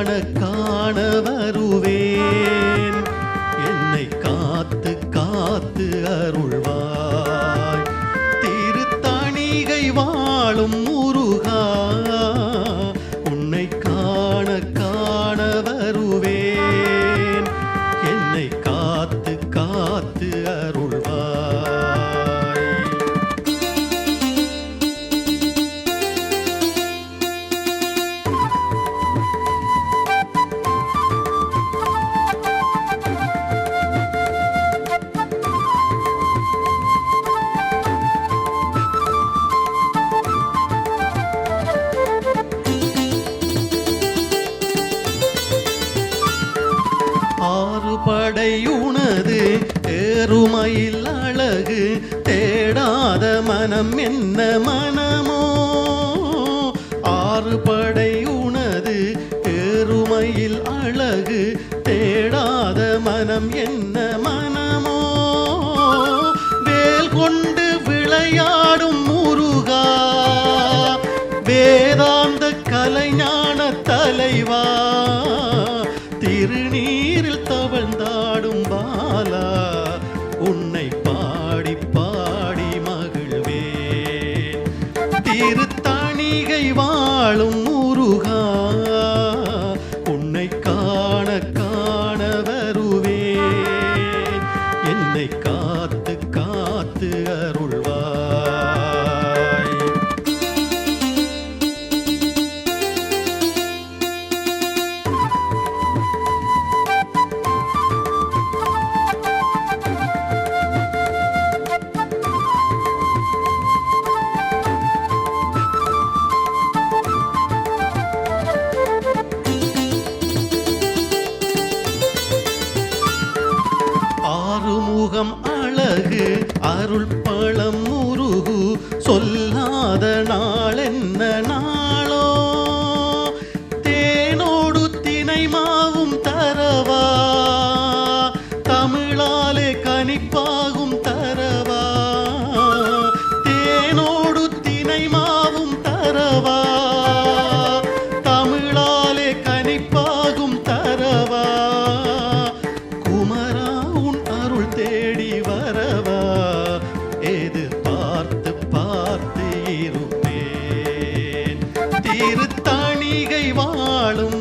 காண காண வருவேன். என்னை காத்து காத்து அருள்வாய். திருத்தணிகை வாழும் முருகா, உன்னை காண காண வருவேன். என்னை காத்து காத்து அருள்வாய். ஆறுபடை உனது ஏறுமையில் அழகு, தேடாத மனம் என்ன மனமோ. ஆறுபடை உனது ஏறுமையில் அழகு, தேடாத மனம் என்ன மனமோ. வேல் கொண்டு விளையாடும் முருகா, வேதாந்த கலைஞான தலைவா, திருநீரில் தவழ்ந்தாடும் பாலா, உன்னை பாடி பாடி மகிழ்வேன். திருத்தணிகை வாழும் முருகா, உன்னை காண காண வருவேன். என்னை காத்து காத்து அருள்வாய். ஆறுமுகம் அழகு அருள் பழம் முருகு, சொல்லாத நாள் என்ன நாளோ. தேனோடு தினை மாவும் தரவா, தமிழாலே கனிப்பாகும் தரவா. தேனோடு தினை மாவும் தரவா, தமிழாலே கனிப்பாகும் தரவா. குமரா அருள் தேடி வரவா, எதிர்பார்த்து பார்த்து இருப்பேன். திருத்தணிகை வாழும்